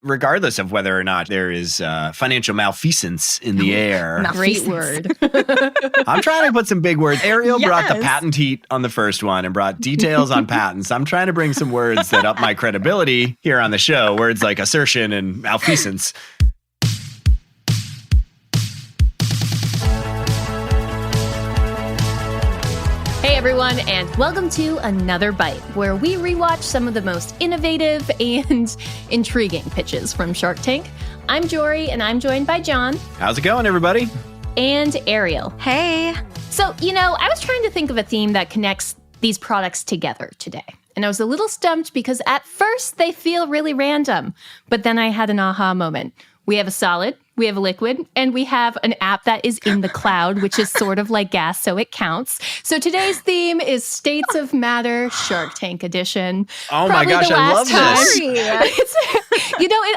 regardless of whether or not there is financial malfeasance in the air. Great word. I'm trying to put some big words. Ariel brought the patent heat on the first one and brought details on patents. I'm trying to bring some words that up my credibility here on the show, words like assertion and malfeasance. Hey everyone, and welcome to Another Bite, where we rewatch some of the most innovative and intriguing pitches from Shark Tank. I'm Jorie, and I'm joined by Jon. How's it going, everybody? And Ariel. Hey. So, I was trying to think of a theme that connects these products together today. And I was a little stumped because at first they feel really random, but then I had an aha moment. We have a solid, we have a liquid, and we have an app that is in the cloud, which is sort of like gas, so it counts. So today's theme is States of Matter, Shark Tank edition. Oh my gosh, I love this.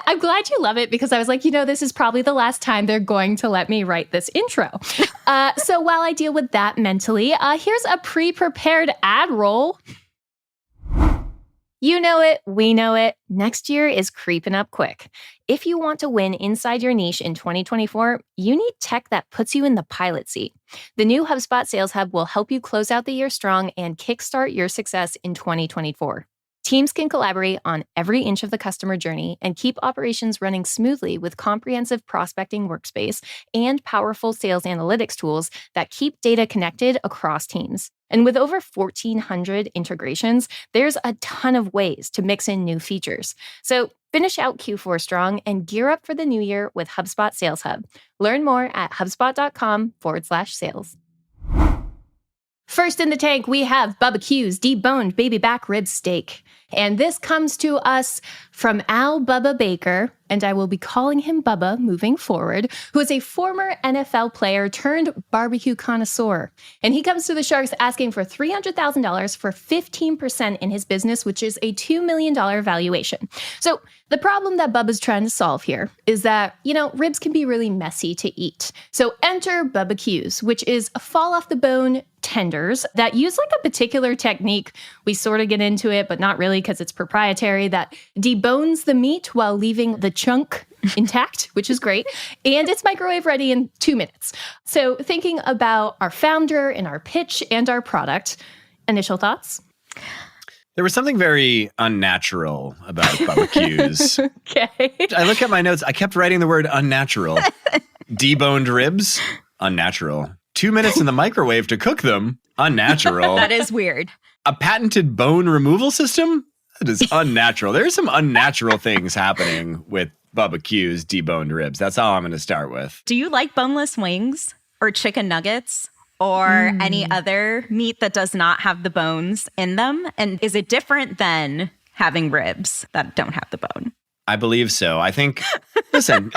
I'm glad you love it because I was like, this is probably the last time they're going to let me write this intro. So while I deal with that mentally, here's a pre-prepared ad roll. You know it, we know it. Next year is creeping up quick. If you want to win inside your niche in 2024, you need tech that puts you in the pilot seat. The new HubSpot Sales Hub will help you close out the year strong and kickstart your success in 2024. Teams can collaborate on every inch of the customer journey and keep operations running smoothly with comprehensive prospecting workspace and powerful sales analytics tools that keep data connected across teams. And with over 1,400 integrations, there's a ton of ways to mix in new features. So finish out Q4 strong and gear up for the new year with HubSpot Sales Hub. Learn more at hubspot.com/sales. First in the tank, we have Bubba Q's deboned baby back rib steak. And this comes to us from Al Bubba Baker, and I will be calling him Bubba moving forward, who is a former NFL player turned barbecue connoisseur. And he comes to the Sharks asking for $300,000 for 15% in his business, which is a $2 million valuation. So the problem that Bubba's trying to solve here is that, ribs can be really messy to eat. So enter Bubba Q's, which is a fall off the bone tenders that use like a particular technique. We sort of get into it, but not really because it's proprietary, that debones the meat while leaving the chunk intact, which is great. And it's microwave ready in 2 minutes. So thinking about our founder and our pitch and our product, initial thoughts? There was something very unnatural about Bubba Q's. Okay. I look at my notes. I kept writing the word unnatural. Deboned ribs, unnatural. 2 minutes in the microwave to cook them, unnatural. That is weird. A patented bone removal system? That is unnatural. There's some unnatural things happening with Bubba Q's deboned ribs. That's all I'm going to start with. Do you like boneless wings or chicken nuggets or any other meat that does not have the bones in them? And is it different than having ribs that don't have the bone? I believe so. I think, listen,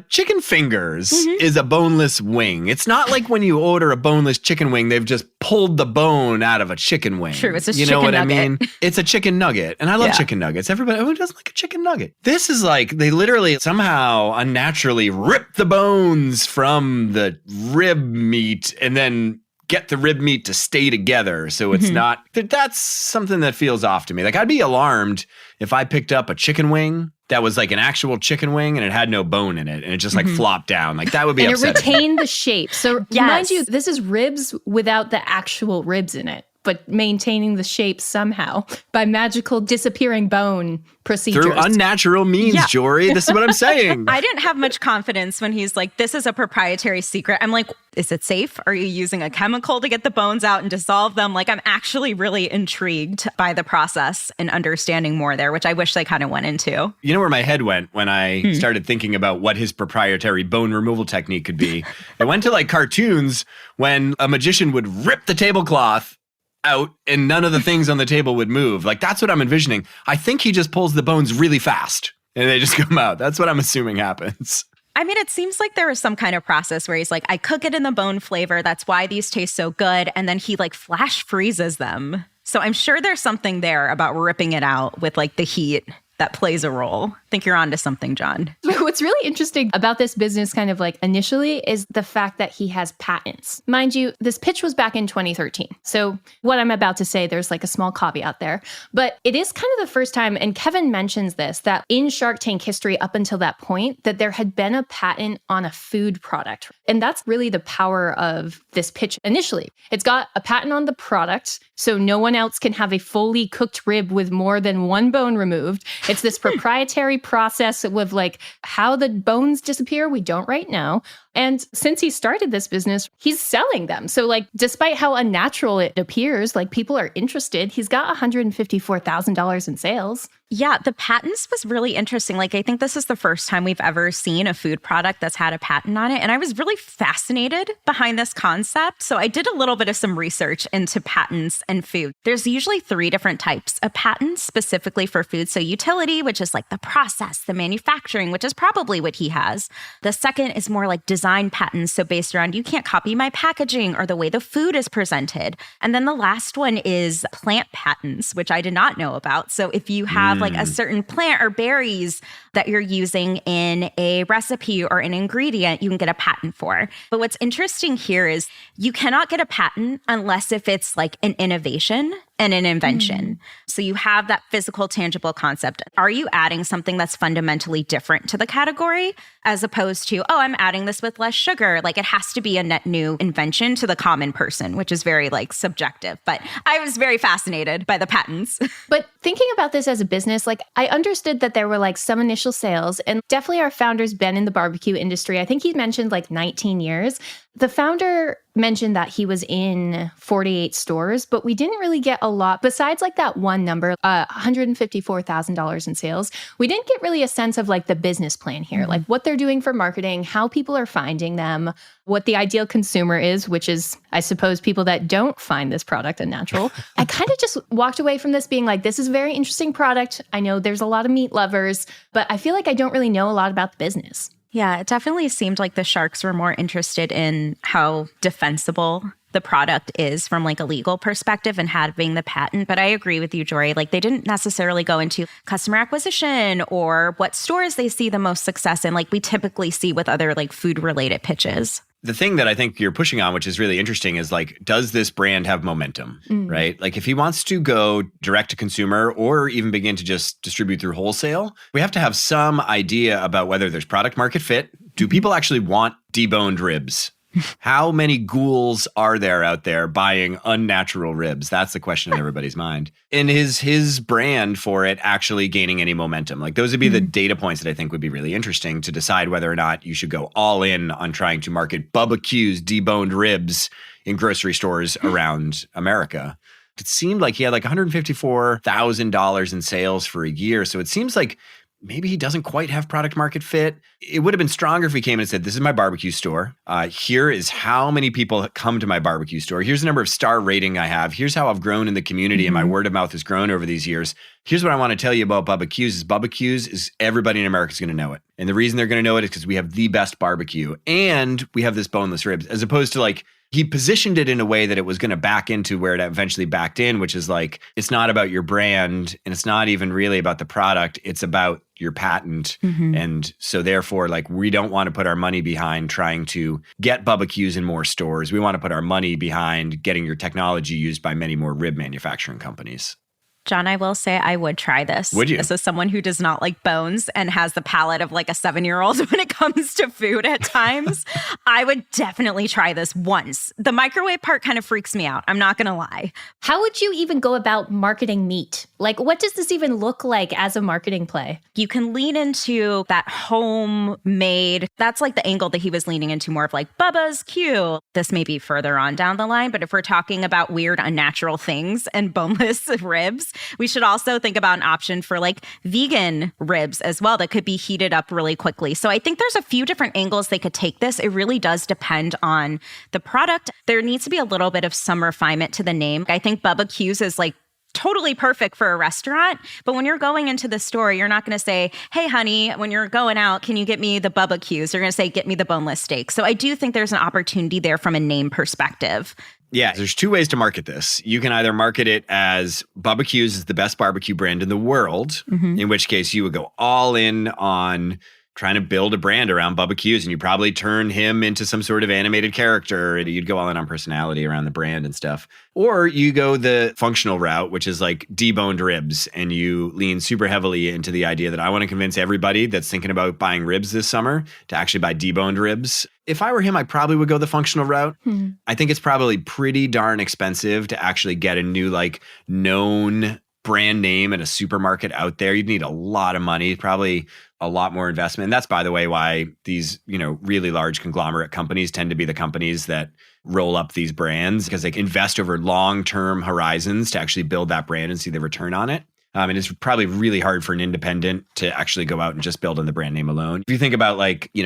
chicken fingers is a boneless wing. It's not like when you order a boneless chicken wing, they've just pulled the bone out of a chicken wing. True, it's a chicken nugget. I mean? It's a chicken nugget. And I love chicken nuggets. Who doesn't like a chicken nugget? This is like, they literally somehow unnaturally rip the bones from the rib meat and then get the rib meat to stay together. So it's not, that's something that feels off to me. Like I'd be alarmed if I picked up a chicken wing that was like an actual chicken wing and it had no bone in it and it just like flopped down. Like that would be upsetting. And it retained the shape. So mind you, this is ribs without the actual ribs in it, but maintaining the shape somehow by magical disappearing bone procedures. Through unnatural means, Jorie. This is what I'm saying. I didn't have much confidence when he's like, this is a proprietary secret. I'm like, is it safe? Are you using a chemical to get the bones out and dissolve them? Like, I'm actually really intrigued by the process and understanding more there, which I wish they kind of went into. You know where my head went when I started thinking about what his proprietary bone removal technique could be? It went to like cartoons when a magician would rip the tablecloth out and none of the things on the table would move. Like that's what I'm envisioning. I think he just pulls the bones really fast and they just come out. That's what I'm assuming happens. I mean, it seems like there is some kind of process where he's like, I cook it in the bone flavor. That's why these taste so good. And then he like flash freezes them. So I'm sure there's something there about ripping it out with like the heat that plays a role. I think you're onto something, Jon. What's really interesting about this business kind of like initially is the fact that he has patents. Mind you, this pitch was back in 2013. So what I'm about to say, there's like a small caveat there. But it is kind of the first time, and Kevin mentions this, that in Shark Tank history up until that point, that there had been a patent on a food product. And that's really the power of this pitch initially. It's got a patent on the product, so no one else can have a fully cooked rib with more than one bone removed. It's this proprietary process with like how the bones disappear, we don't right now. And since he started this business, he's selling them. So like, despite how unnatural it appears, like people are interested. He's got $154,000 in sales. Yeah, the patents was really interesting. Like, I think this is the first time we've ever seen a food product that's had a patent on it. And I was really fascinated behind this concept. So I did a little bit of some research into patents and food. There's usually 3 different types of patents specifically for food. So utility, which is like the process, the manufacturing, which is probably what he has. The second is more like design patents. So based around, you can't copy my packaging or the way the food is presented. And then the last one is plant patents, which I did not know about. So if you have like a certain plant or berries that you're using in a recipe or an ingredient, you can get a patent for. But what's interesting here is you cannot get a patent unless if it's like an innovation and an invention. So you have that physical, tangible concept. Are you adding something that's fundamentally different to the category as opposed to, oh, I'm adding this with less sugar? Like it has to be a net new invention to the common person, which is very like subjective. But I was very fascinated by the patents. But thinking about this as a business, like I understood that there were like some initial sales, and definitely our founder's been in the barbecue industry. I think he mentioned like 19 years. The founder mentioned that he was in 48 stores, but we didn't really get a lot besides like that one number, $154,000 in sales. We didn't get really a sense of like the business plan here, like what they're doing for marketing, how people are finding them, what the ideal consumer is, which is, I suppose, people that don't find this product unnatural. I kind of just walked away from this being like, this is a very interesting product. I know there's a lot of meat lovers, but I feel like I don't really know a lot about the business. Yeah, it definitely seemed like the Sharks were more interested in how defensible the product is from like a legal perspective and having the patent. But I agree with you, Jorie. Like they didn't necessarily go into customer acquisition or what stores they see the most success in, like we typically see with other like food related pitches. The thing that I think you're pushing on, which is really interesting, is like, does this brand have momentum, right? Like if he wants to go direct to consumer or even begin to just distribute through wholesale, we have to have some idea about whether there's product market fit. Do people actually want deboned ribs? How many ghouls are there out there buying unnatural ribs? That's the question in everybody's mind. And is his brand for it actually gaining any momentum? Like those would be the data points that I think would be really interesting to decide whether or not you should go all in on trying to market Bubba Q's deboned ribs in grocery stores around America. It seemed like he had like $154,000 in sales for a year. So it seems like maybe he doesn't quite have product market fit. It would have been stronger if he came and said, this is my barbecue store. Here is how many people come to my barbecue store. Here's the number of star rating I have. Here's how I've grown in the community and my word of mouth has grown over these years. Here's what I want to tell you about Bubba Q's is Bubba Q's is everybody in America is going to know it. And the reason they're going to know it is because we have the best barbecue and we have this boneless ribs, as opposed to like, he positioned it in a way that it was going to back into where it eventually backed in, which is like, it's not about your brand and it's not even really about the product. It's about your patent. And so therefore, like, we don't want to put our money behind trying to get Bubba Q's in more stores. We want to put our money behind getting your technology used by many more rib manufacturing companies. Jon, I will say I would try this. Would you? This is someone who does not like bones and has the palate of like a 7-year-old when it comes to food at times. I would definitely try this once. The microwave part kind of freaks me out. I'm not going to lie. How would you even go about marketing meat? Like, what does this even look like as a marketing play? You can lean into that homemade. That's like the angle that he was leaning into, more of like Bubba's Q. This may be further on down the line, but if we're talking about weird, unnatural things and boneless ribs, we should also think about an option for like vegan ribs as well that could be heated up really quickly. So I think there's a few different angles they could take this. It really does depend on the product. There needs to be a little bit of some refinement to the name. I think Bubba Q's is like totally perfect for a restaurant. But when you're going into the store, you're not going to say, hey, honey, when you're going out, can you get me the Bubba Q's? You're going to say, get me the boneless steak. So I do think there's an opportunity there from a name perspective. Yeah, there's two ways to market this. You can either market it as Bubba Q's is the best barbecue brand in the world, in which case you would go all in on trying to build a brand around Bubba Q's, and you probably turn him into some sort of animated character, and you'd go all in on personality around the brand and stuff. Or you go the functional route, which is like deboned ribs, and you lean super heavily into the idea that I want to convince everybody that's thinking about buying ribs this summer to actually buy deboned ribs. If I were him, I probably would go the functional route. I think it's probably pretty darn expensive to actually get a new, like, known brand name at a supermarket out there. You'd need a lot of money, probably a lot more investment. And that's, by the way, why these, really large conglomerate companies tend to be the companies that roll up these brands, because they can invest over long-term horizons to actually build that brand and see the return on it. And it's probably really hard for an independent to actually go out and just build on the brand name alone. If you think about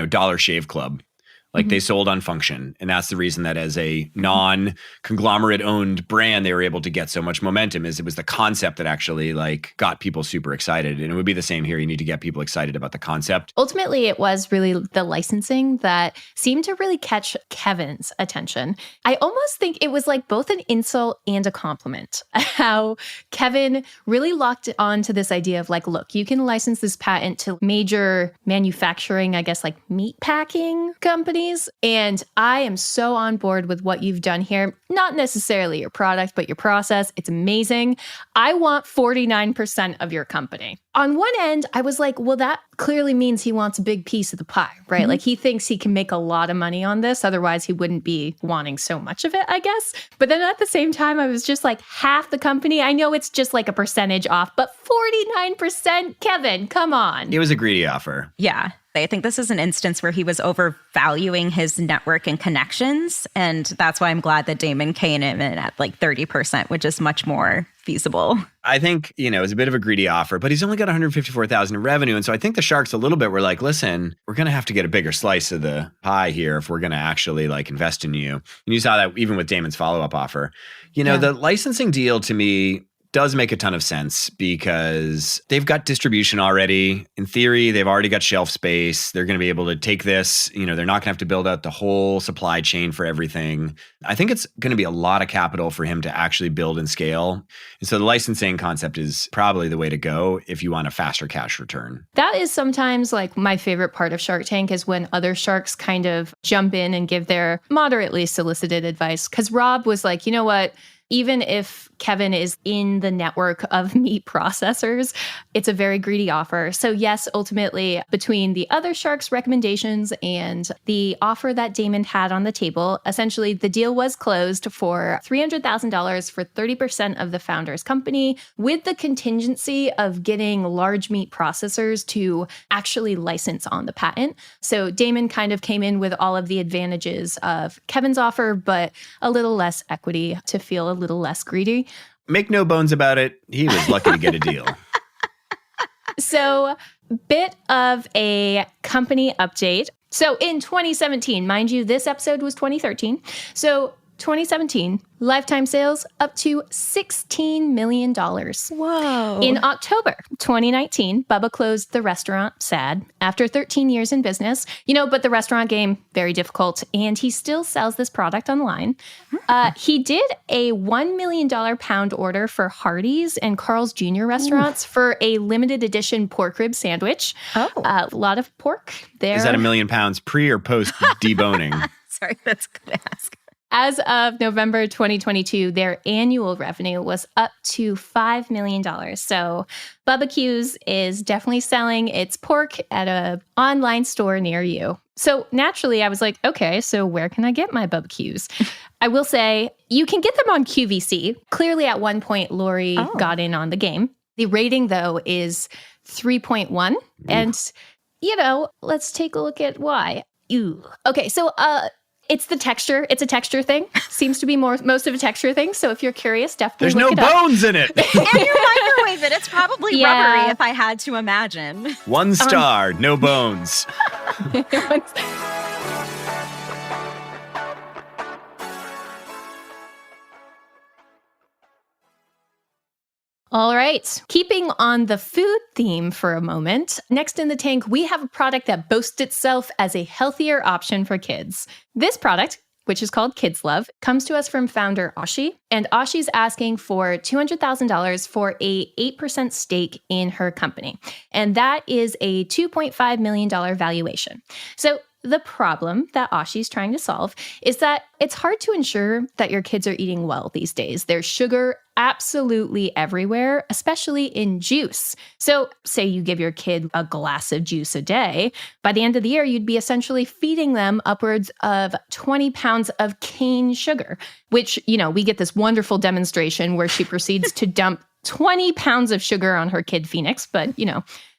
Dollar Shave Club, they sold on function. And that's the reason that as a non-conglomerate owned brand, they were able to get so much momentum, is it was the concept that actually got people super excited. And it would be the same here. You need to get people excited about the concept. Ultimately, it was really the licensing that seemed to really catch Kevin's attention. I almost think it was both an insult and a compliment, how Kevin really locked on to this idea of look, you can license this patent to major manufacturing, I guess, meat packing companies. And I am so on board with what you've done here. Not necessarily your product, but your process. It's amazing. I want 49% of your company. On one end, I was like, well, that clearly means he wants a big piece of the pie, right? He thinks he can make a lot of money on this. Otherwise, he wouldn't be wanting so much of it, I guess. But then at the same time, I was just half the company. I know it's just a percentage off, but 49%, Kevin, come on. It was a greedy offer. Yeah. I think this is an instance where he was overvaluing his network and connections. And that's why I'm glad that Damon came in at 30%, which is much more feasible. I think, it's a bit of a greedy offer, but he's only got $154,000 in revenue. And so I think the Sharks a little bit were listen, we're going to have to get a bigger slice of the pie here if we're going to actually invest in you. And you saw that even with Damon's follow-up offer. The licensing deal to me does make a ton of sense because they've got distribution already. In theory, they've already got shelf space. They're going to be able to take this, they're not going to have to build out the whole supply chain for everything. I think it's going to be a lot of capital for him to actually build and scale. And so the licensing concept is probably the way to go if you want a faster cash return. That is sometimes my favorite part of Shark Tank is when other sharks kind of jump in and give their moderately solicited advice. Because Rob was like, you know what? Even if Kevin is in the network of meat processors, it's a very greedy offer. So yes, ultimately, between the other sharks' recommendations and the offer that Damon had on the table, essentially the deal was closed for $300,000 for 30% of the founder's company, with the contingency of getting large meat processors to actually license on the patent. So Damon kind of came in with all of the advantages of Kevin's offer, but a little less equity to feel a little less greedy. Make no bones about it, he was lucky to get a deal. So, bit of a company update. So in 2017, mind you, this episode was 2013. So 2017, lifetime sales up to $16 million. Whoa. In October 2019, Bubba closed the restaurant, sad, after 13 years in business. But the restaurant game, very difficult, and he still sells this product online. He did a $1 million pound order for Hardee's and Carl's Jr. restaurants for a limited edition pork rib sandwich. Oh. A lot of pork there. Is that $1 million pre or post deboning? Sorry, that's good to ask. As of November 2022, their annual revenue was up to $5 million. So Bubba Q's is definitely selling its pork at an online store near you. So naturally, I was like, okay, so where can I get my Bubba Q's? I will say you can get them on QVC. Clearly, at one point, Lori got in on the game. The rating, though, is 3.1. And, let's take a look at why. Ew. Okay, so it's the texture. It's a texture thing. Seems to be most of a texture thing. So if you're curious, definitely There's look no it up. bones in it. And you microwave it. It's probably rubbery if I had to imagine. 1 star, no bones. All right. Keeping on the food theme for a moment, next in the tank, we have a product that boasts itself as a healthier option for kids. This product, which is called KidsLuv, comes to us from founder Ashi. And Ashi's asking for $200,000 for a 8% stake in her company. And that is a $2.5 million valuation. So the problem that Ashi's trying to solve is that it's hard to ensure that your kids are eating well these days. There's sugar absolutely everywhere, especially in juice. So say you give your kid a glass of juice a day, by the end of the year, you'd be essentially feeding them upwards of 20 pounds of cane sugar, which, we get this wonderful demonstration where she proceeds to dump 20 pounds of sugar on her kid Phoenix, but,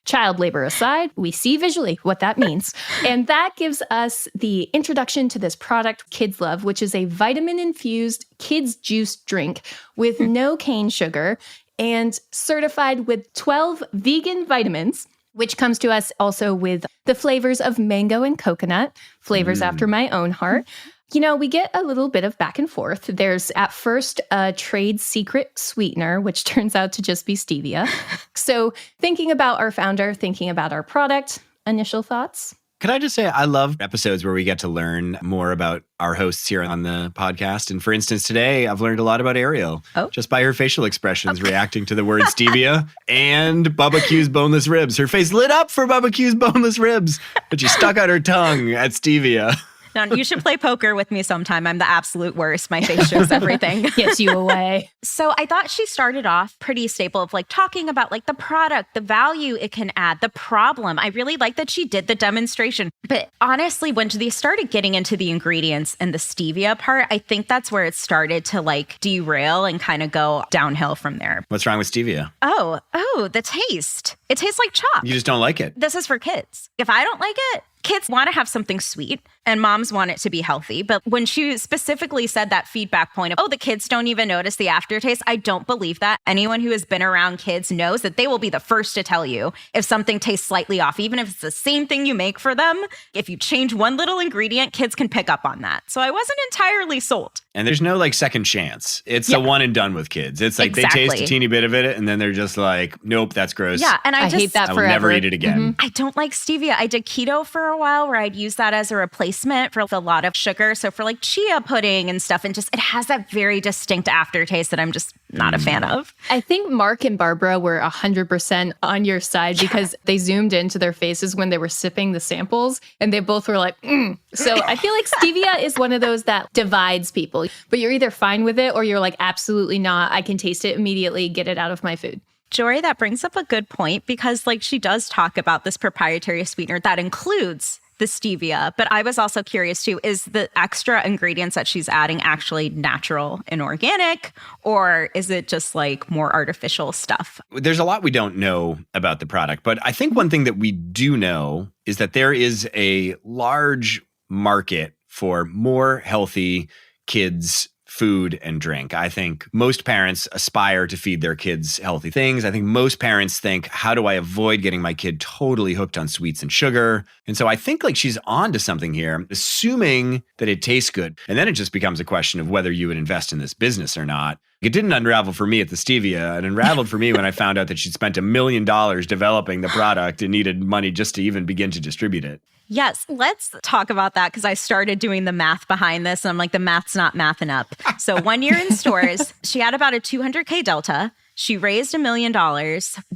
child labor aside, we see visually what that means. And that gives us the introduction to this product, KidsLuv, which is a vitamin-infused kids juice drink with no cane sugar and certified with 12 vegan vitamins, which comes to us also with the flavors of mango and coconut, flavors after my own heart. We get a little bit of back and forth. There's at first a trade secret sweetener, which turns out to just be stevia. So thinking about our founder, thinking about our product, initial thoughts? Can I just say, I love episodes where we get to learn more about our hosts here on the podcast. And for instance, today, I've learned a lot about Ariel just by her facial expressions reacting to the word stevia and Bubba Q's boneless ribs. Her face lit up for Bubba Q's boneless ribs, but she stuck out her tongue at stevia. Now, you should play poker with me sometime. I'm the absolute worst. My face shows everything. Gets you away. So I thought she started off pretty staple of talking about the product, the value it can add, the problem. I really like that she did the demonstration. But honestly, when they started getting into the ingredients and the stevia part, I think that's where it started to derail and kind of go downhill from there. What's wrong with stevia? Oh, the taste. It tastes like chalk. You just don't like it. This is for kids. If I don't like it, kids want to have something sweet and moms want it to be healthy. But when she specifically said that feedback point of, the kids don't even notice the aftertaste, I don't believe that. Anyone who has been around kids knows that they will be the first to tell you if something tastes slightly off, even if it's the same thing you make for them. If you change one little ingredient, kids can pick up on that. So I wasn't entirely sold. And there's no second chance. It's a one and done with kids. It's they taste a teeny bit of it and then they're just nope, that's gross. Yeah, and I hate that forever. I will never eat it again. I don't like stevia. I did keto for a while where I'd use that as a replacement for a lot of sugar. So for chia pudding and stuff, and just it has that very distinct aftertaste that I'm just not a fan of. I think Mark and Barbara were 100% on your side because they zoomed into their faces when they were sipping the samples and they both were like, So I feel like stevia is one of those that divides people, but you're either fine with it or you're absolutely not. I can taste it immediately, get it out of my food. Jorie, that brings up a good point because she does talk about this proprietary sweetener that includes the stevia. But I was also curious too, is the extra ingredients that she's adding actually natural and organic, or is it just more artificial stuff? There's a lot we don't know about the product, but I think one thing that we do know is that there is a large market for more healthy kids' food and drink. I think most parents aspire to feed their kids healthy things. I think most parents think, how do I avoid getting my kid totally hooked on sweets and sugar? And so I think she's on to something here, assuming that it tastes good. And then it just becomes a question of whether you would invest in this business or not. It didn't unravel for me at the stevia. It unraveled for me when I found out that she'd spent $1 million developing the product and needed money just to even begin to distribute it. Yes, let's talk about that because I started doing the math behind this and I'm the math's not mathing up. So 1 year in stores, she had about a $200K delta. She raised $1 million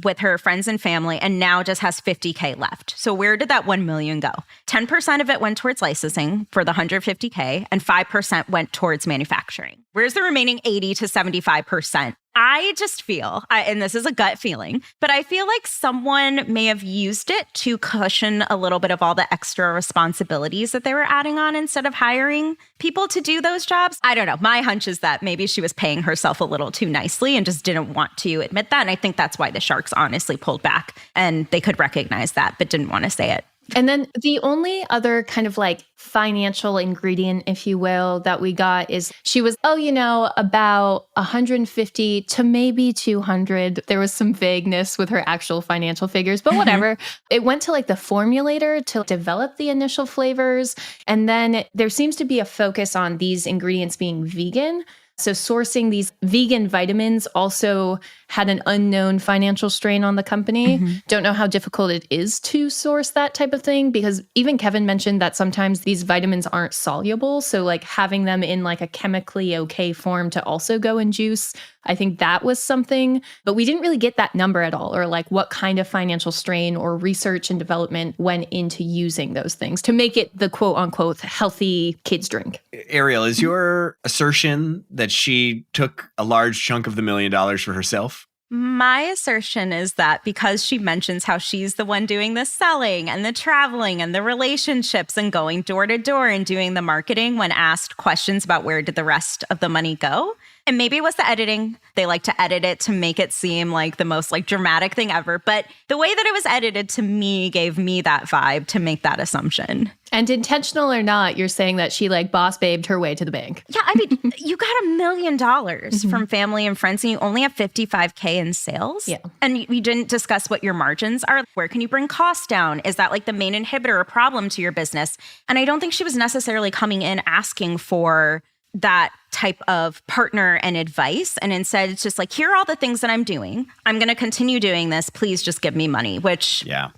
with her friends and family and now just has $50K left. So where did that $1 million go? 10% of it went towards licensing for the $150K and 5% went towards manufacturing. Where's the remaining 80 to 75%? I just feel, and this is a gut feeling, but I feel like someone may have used it to cushion a little bit of all the extra responsibilities that they were adding on instead of hiring people to do those jobs. I don't know. My hunch is that maybe she was paying herself a little too nicely and just didn't want to admit that. And I think that's why the Sharks honestly pulled back and they could recognize that, but didn't want to say it. And then the only other kind of financial ingredient, if you will, that we got is she was, about 150 to maybe 200. There was some vagueness with her actual financial figures, but whatever. It went to the formulator to develop the initial flavors. And then there seems to be a focus on these ingredients being vegan. So sourcing these vegan vitamins also had an unknown financial strain on the company. Don't know how difficult it is to source that type of thing, because even Kevin mentioned that sometimes these vitamins aren't soluble. So like having them in like a chemically okay form to also go in juice, I think that was something. But we didn't really get that number at all, or like what kind of financial strain or research and development went into using those things to make it the quote unquote healthy kids drink. Ariel, is your assertion that she took a large chunk of the $1 million for herself? My assertion is that because she mentions how she's the one doing the selling and the traveling and the relationships and going door to door and doing the marketing, when asked questions about where did the rest of the money go, and maybe it was the editing. They like to edit it to make it seem like the most like dramatic thing ever. But the way that it was edited to me gave me that vibe to make that assumption. And intentional or not, you're saying that she like boss babed her way to the bank. Yeah, I mean, you got $1 million from family and friends, and you only have $55K in sales. Yeah. And we didn't discuss what your margins are. Where can you bring costs down? Is that like the main inhibitor or problem to your business? And I don't think she was necessarily coming in asking for that type of partner and advice. And instead, it's just like, here are all the things that I'm doing. I'm going to continue doing this. Please just give me money, which, yeah,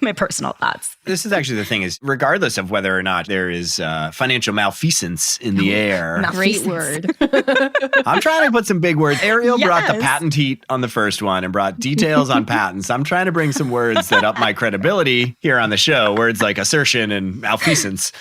my personal thoughts. This is actually the thing is, regardless of whether or not there is financial malfeasance in the air. Great word. I'm trying to put some big words. Ariel brought the patent heat on the first one and brought details on patents. I'm trying to bring some words that up my credibility here on the show, words like assertion and malfeasance.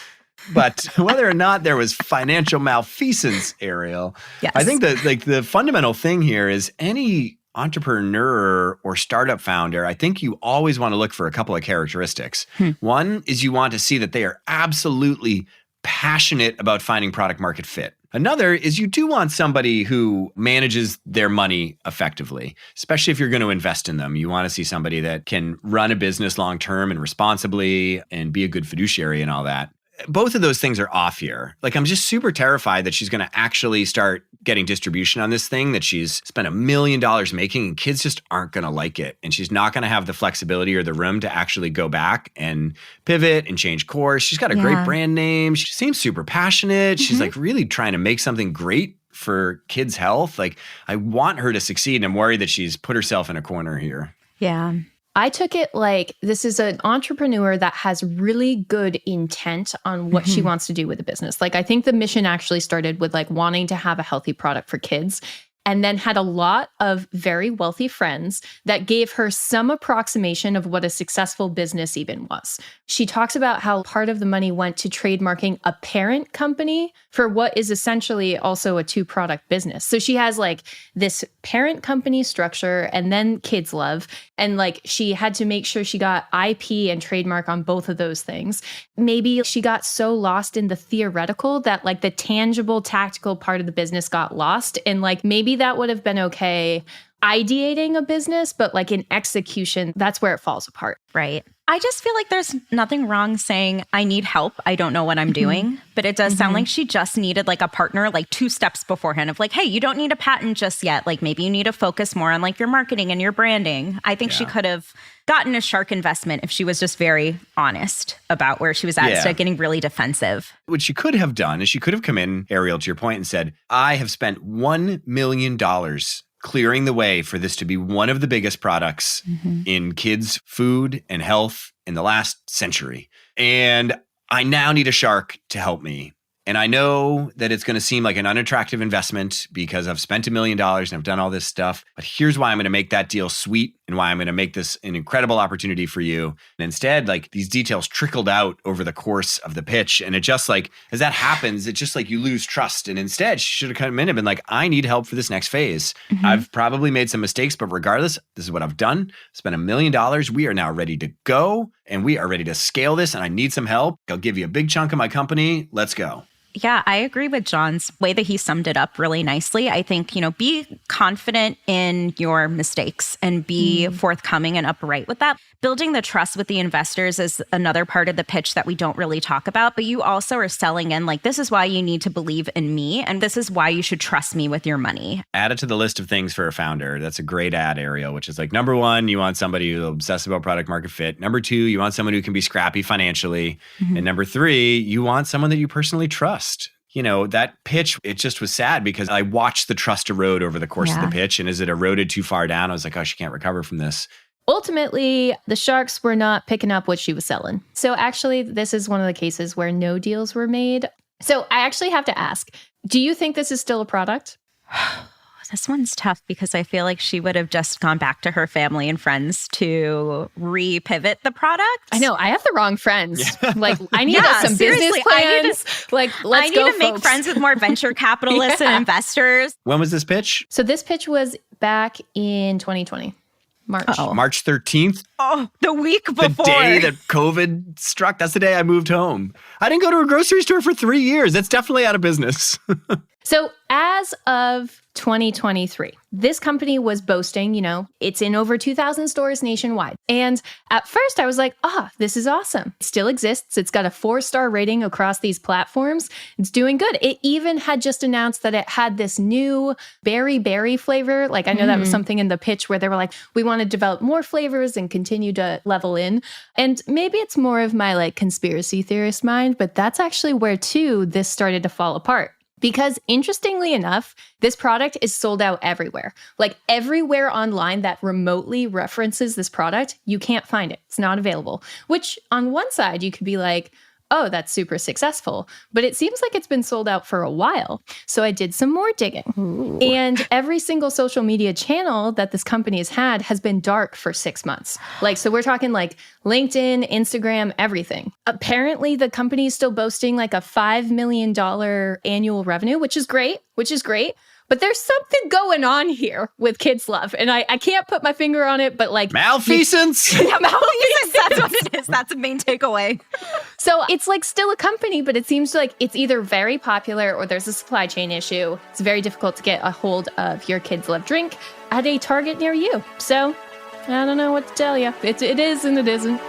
But whether or not there was financial malfeasance, Ariel, yes. I think that like the fundamental thing here is any entrepreneur or startup founder, I think you always want to look for a couple of characteristics. One is you want to see that they are absolutely passionate about finding product market fit. Another is you do want somebody who manages their money effectively, especially if you're going to invest in them. You want to see somebody that can run a business long term and responsibly and be a good fiduciary and all that. Both of those things are off here. Like, I'm just super terrified that she's going to actually start getting distribution on this thing that she's spent $1 million making, and kids just aren't going to like it. And she's not going to have the flexibility or the room to actually go back and pivot and change course. She's got a great brand name. She seems super passionate. She's like really trying to make something great for kids' health. Like, I want her to succeed, and I'm worried that she's put herself in a corner here. Yeah. I took it like this is an entrepreneur that has really good intent on what she wants to do with the business. Like, I think the mission actually started with like wanting to have a healthy product for kids, and then had a lot of very wealthy friends that gave her some approximation of what a successful business even was. She talks about how part of the money went to trademarking a parent company for what is essentially also a 2-product business. So she has like this parent company structure and then KidsLuv. And like she had to make sure she got IP and trademark on both of those things. Maybe she got so lost in the theoretical that like the tangible, tactical part of the business got lost. And like maybe that would have been okay ideating a business, but like in execution, that's where it falls apart. Right. I just feel like there's nothing wrong saying, I need help. I don't know what I'm doing. But it does sound like she just needed like a partner, like 2 steps beforehand of like, hey, you don't need a patent just yet. Like maybe you need to focus more on like your marketing and your branding. I think she could have gotten a shark investment if she was just very honest about where she was at instead of getting really defensive. What she could have done is she could have come in, Ariel, to your point, and said, I have spent $1 million clearing the way for this to be one of the biggest products in kids' food and health in the last century. And I now need a shark to help me. And I know that it's going to seem like an unattractive investment because I've spent $1 million and I've done all this stuff. But here's why I'm going to make that deal sweet and why I'm going to make this an incredible opportunity for you. And instead, like these details trickled out over the course of the pitch. And it just like, as that happens, it's just like you lose trust. And instead, she should have come in and been like, I need help for this next phase. I've probably made some mistakes, but regardless, this is what I've done. Spent $1 million. We are now ready to go and we are ready to scale this. And I need some help. I'll give you a big chunk of my company. Let's go. Yeah, I agree with Jon's way that he summed it up really nicely. I think, be confident in your mistakes and be forthcoming and upright with that. Building the trust with the investors is another part of the pitch that we don't really talk about, but you also are selling in like, this is why you need to believe in me and this is why you should trust me with your money. Add it to the list of things for a founder. That's a great ad, Ariel, which is like, number 1, you want somebody who's obsessed about product market fit. Number 2, you want someone who can be scrappy financially. And number 3, you want someone that you personally trust. that pitch, it just was sad because I watched the trust erode over the course of the pitch. And as it eroded too far down, I was like, oh, she can't recover from this. Ultimately, the sharks were not picking up what she was selling. So actually, this is one of the cases where no deals were made. So I actually have to ask, do you think this is still a product? This one's tough because I feel like she would have just gone back to her family and friends to re-pivot the product. I know. I have the wrong friends. Like, I need some business plans. I need to make friends with more venture capitalists and investors. When was this pitch? So this pitch was back in 2020. March 13th. Oh, the week before. The day that COVID struck. That's the day I moved home. I didn't go to a grocery store for 3 years. That's definitely out of business. So as of 2023, this company was boasting, it's in over 2,000 stores nationwide. And at first I was like, this is awesome. It still exists. It's got a 4-star rating across these platforms. It's doing good. It even had just announced that it had this new berry flavor. Like, I know that was something in the pitch where they were like, we want to develop more flavors and continue to level in. And maybe it's more of my conspiracy theorist mind, but that's actually where this started to fall apart. Because interestingly enough, this product is sold out everywhere. Like everywhere online that remotely references this product, you can't find it. It's not available. Which on one side, you could be like, oh, that's super successful. But it seems like it's been sold out for a while. So I did some more digging. Ooh. And every single social media channel that this company has had has been dark for 6 months. So we're talking LinkedIn, Instagram, everything. Apparently, the company is still boasting a $5 million annual revenue, which is great. But there's something going on here with KidsLuv. And I can't put my finger on it, but malfeasance. Malfeasance. That's what it is. That's a main takeaway. So it's still a company, but it seems like it's either very popular or there's a supply chain issue. It's very difficult to get a hold of your KidsLuv drink at a Target near you. So I don't know what to tell you. It is and it isn't.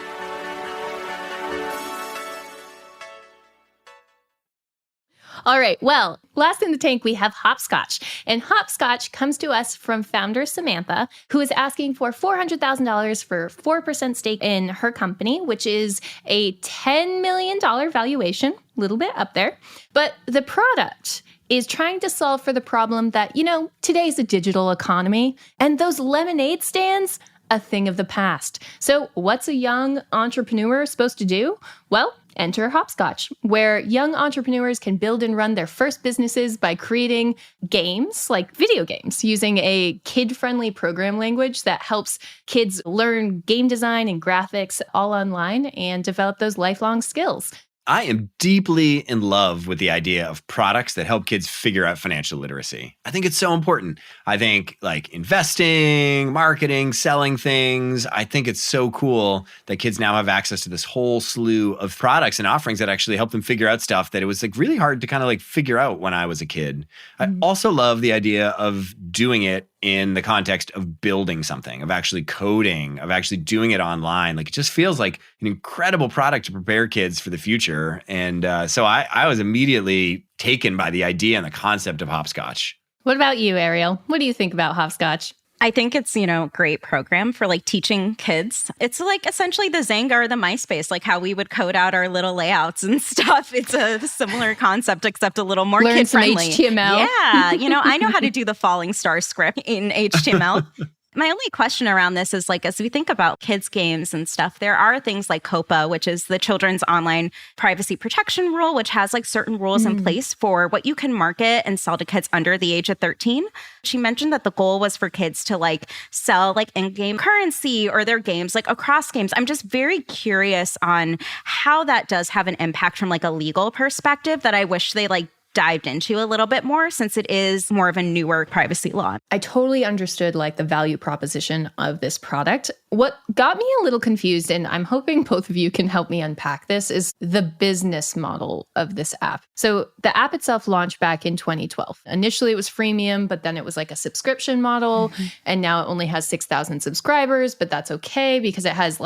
All right, well, last in the tank, we have Hopscotch. And Hopscotch comes to us from founder Samantha, who is asking for $400,000 for 4% stake in her company, which is a $10 million valuation, a little bit up there. But the product is trying to solve for the problem that, today's a digital economy, and those lemonade stands, a thing of the past. So what's a young entrepreneur supposed to do? Well, enter Hopscotch, where young entrepreneurs can build and run their first businesses by creating games, like video games, using a kid-friendly program language that helps kids learn game design and graphics all online and develop those lifelong skills. I am deeply in love with the idea of products that help kids figure out financial literacy. I think it's so important. I think investing, marketing, selling things. I think it's so cool that kids now have access to this whole slew of products and offerings that actually help them figure out stuff that it was really hard to figure out when I was a kid. I also love the idea of doing it in the context of building something, of actually coding, of actually doing it online. It just feels like an incredible product to prepare kids for the future. And so I was immediately taken by the idea and the concept of Hopscotch. What about you, Ariel? What do you think about Hopscotch? I think it's, great program for teaching kids. It's essentially the Zanga or the MySpace, how we would code out our little layouts and stuff. It's a similar concept, except a little more kid-friendly. Some HTML. Yeah. I know how to do the falling star script in HTML. My only question around this is as we think about kids' games and stuff, there are things like COPA, which is the Children's Online Privacy Protection Rule, which has certain rules in place for what you can market and sell to kids under the age of 13. She mentioned that the goal was for kids to sell in-game currency or their games across games. I'm just very curious on how that does have an impact from a legal perspective that I wish they dived into a little bit more, since it is more of a newer privacy law. I totally understood the value proposition of this product. What got me a little confused, and I'm hoping both of you can help me unpack this, is the business model of this app. So the app itself launched back in 2012. Initially it was freemium, but then it was a subscription model. And now it only has 6,000 subscribers, but that's okay because it has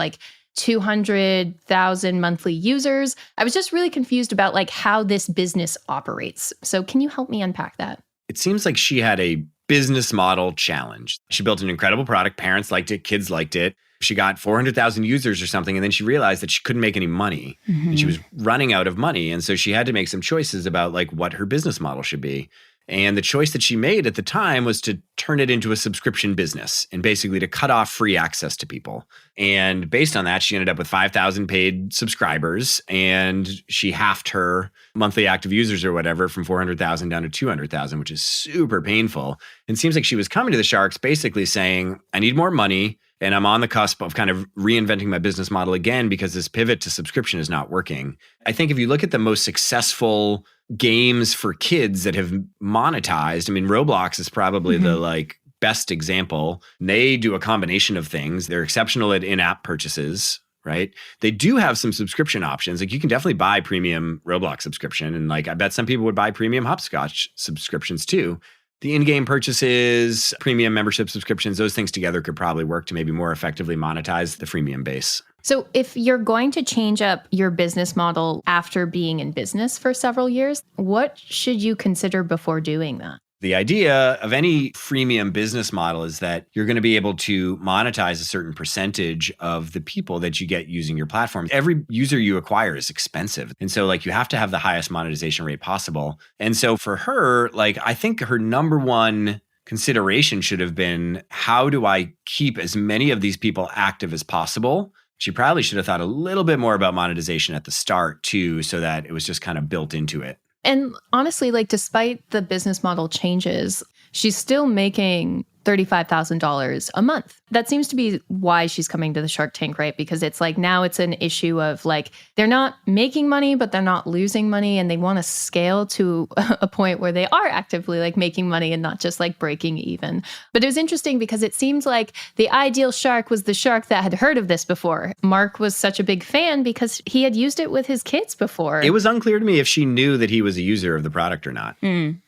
200,000 monthly users. I was just really confused about how this business operates. So can you help me unpack that? It seems like she had a business model challenge. She built an incredible product. Parents liked it. Kids liked it. She got 400,000 users or something, and then she realized that she couldn't make any money. And she was running out of money. And so she had to make some choices about like what her business model should be. And the choice that she made at the time was to turn it into a subscription business and basically to cut off free access to people. And based on that, she ended up with 5,000 paid subscribers, and she halved her monthly active users or whatever from 400,000 down to 200,000, which is super painful. And it seems like she was coming to the sharks basically saying, I need more money. And I'm on the cusp of kind of reinventing my business model again because this pivot to subscription is not working. I think if you look at the most successful games for kids that have monetized, I mean, Roblox is probably the like best example. They do a combination of things. They're exceptional at in-app purchases, right? They do have some subscription options. Like you can definitely buy premium Roblox subscription. And like, I bet some people would buy premium Hopscotch subscriptions too. The in-game purchases, premium membership subscriptions, those things together could probably work to maybe more effectively monetize the freemium base. So if you're going to change up your business model after being in business for several years, what should you consider before doing that? The idea of any freemium business model is that you're going to be able to monetize a certain percentage of the people that you get using your platform. Every user you acquire is expensive. And so like you have to have the highest monetization rate possible. And so for her, like I think her number one consideration should have been, how do I keep as many of these people active as possible? She probably should have thought a little bit more about monetization at the start too, so that it was just kind of built into it. And honestly, like despite the business model changes, she's still making $35,000 a month. That seems to be why she's coming to the Shark Tank, right? Because it's like now it's an issue of like they're not making money, but they're not losing money. And they want to scale to a point where they are actively like making money and not just like breaking even. But it was interesting because it seems like the ideal shark was the shark that had heard of this before. Mark was such a big fan because he had used it with his kids before. It was unclear to me if she knew that he was a user of the product or not.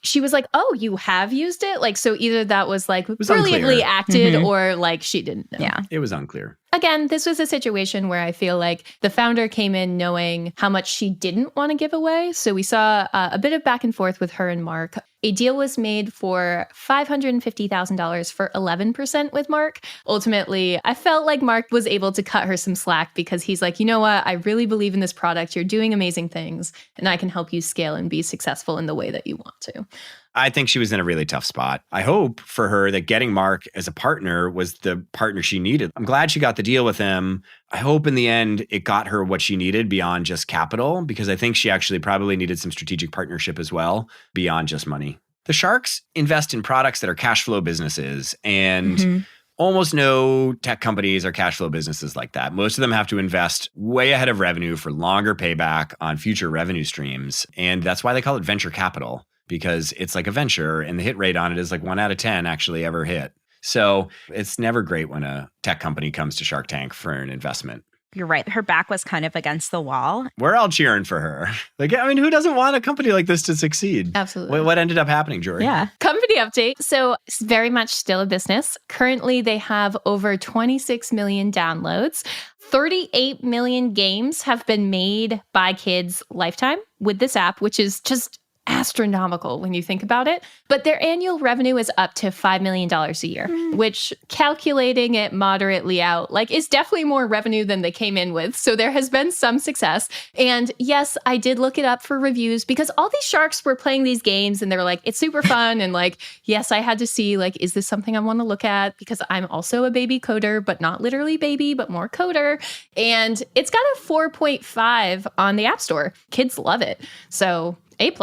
She was like, oh, you have used it? Like, so either that was like brilliantly unclear. acted or like she didn't know. Yeah. It was unclear. Again, this was a situation where I feel like the founder came in knowing how much she didn't want to give away. So we saw a bit of back and forth with her and Mark. A deal was made for $550,000 for 11% with Mark. Ultimately, I felt like Mark was able to cut her some slack because he's like, you know what? I really believe in this product. You're doing amazing things, and I can help you scale and be successful in the way that you want to. I think she was in a really tough spot. I hope for her that getting Mark as a partner was the partner she needed. I'm glad she got the deal with him. I hope in the end it got her what she needed beyond just capital, because I think she actually probably needed some strategic partnership as well beyond just money. The Sharks invest in products that are cash flow businesses, and almost no tech companies are cash flow businesses like that. Most of them have to invest way ahead of revenue for longer payback on future revenue streams. And that's why they call it venture capital, because it's like a venture and the hit rate on it is like 1 out of 10 actually ever hit. So it's never great when a tech company comes to Shark Tank for an investment. You're right. Her back was kind of against the wall. We're all cheering for her. Like, I mean, who doesn't want a company like this to succeed? Absolutely. What ended up happening, Jorie? Yeah. Company update. So it's very much still a business. Currently, they have over 26 million downloads. 38 million games have been made by kids lifetime with this app, which is just astronomical when you think about it. But their annual revenue is up to $5 million a year, which, calculating it moderately out, like is definitely more revenue than they came in with. So there has been some success. And yes, I did look it up for reviews because all these sharks were playing these games and they were like, it's super fun. And like, yes, I had to see like, is this something I want to look at? Because I'm also a baby coder, but not literally baby, but more coder. And it's got a 4.5 on the App Store. Kids love it. So A+.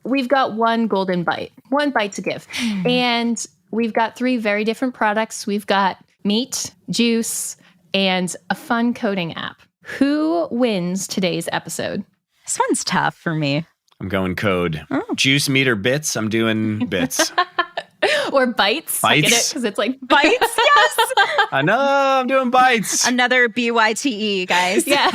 We've got one bite to give. And we've got 3 very different products. We've got meat, juice, and a fun coding app. Who wins today's episode? This one's tough for me. I'm going code. Juice, meat, or bits? I'm doing bits. Or bites. I get it because it's like Bites, yes. I know, I'm doing bites. Another BYTE, guys. Yeah.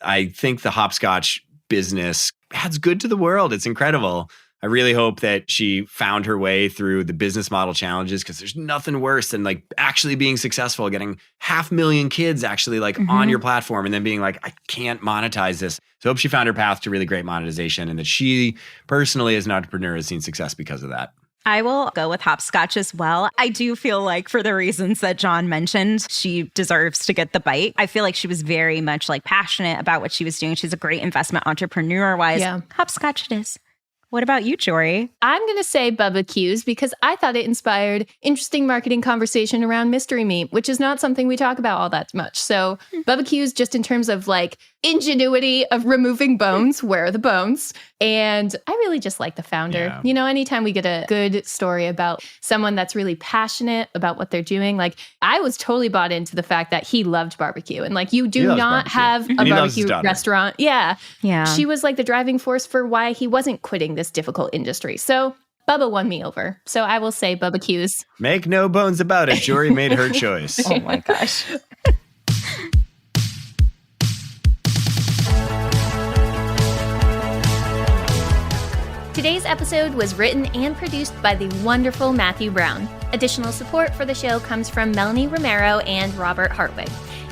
I think the Hopscotch business adds good to the world. It's incredible. I really hope that she found her way through the business model challenges, because there's nothing worse than like actually being successful, getting 500,000 kids actually like on your platform and then being like, I can't monetize this. So I hope she found her path to really great monetization and that she personally as an entrepreneur has seen success because of that. I will go with Hopscotch as well. I do feel like for the reasons that Jon mentioned, she deserves to get the bite. I feel like she was very much like passionate about what she was doing. She's a great investment entrepreneur-wise. Yeah. Hopscotch it is. What about you, Jorie? I'm going to say Bubba Q's because I thought it inspired interesting marketing conversation around mystery meat, which is not something we talk about all that much. So Bubba Q's just in terms of like ingenuity of removing bones, where are the bones? And I really just like the founder. Yeah. You know, anytime we get a good story about someone that's really passionate about what they're doing, like I was totally bought into the fact that he loved barbecue. And like you do not have a barbecue restaurant. Yeah. She was like the driving force for why he wasn't quitting this difficult industry. So Bubba won me over. So I will say Bubba Q's. Make no bones about it. Jorie made her choice. Oh my gosh. Today's episode was written and produced by the wonderful Matthew Brown. Additional support for the show comes from Melanie Romero and Robert Hartwig.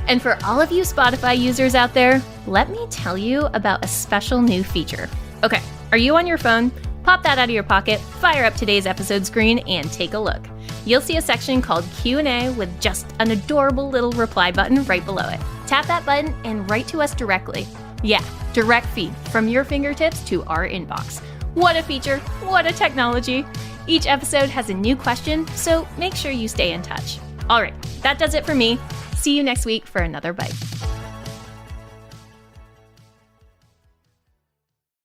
And for all of you Spotify users out there, let me tell you about a special new feature. Okay, are you on your phone? Pop that out of your pocket, fire up today's episode screen, and take a look. You'll see a section called Q&A with just an adorable little reply button right below it. Tap that button and write to us directly. Yeah, direct feed from your fingertips to our inbox. What a feature, what a technology. Each episode has a new question, so make sure you stay in touch. All right, that does it for me. See you next week for another bite.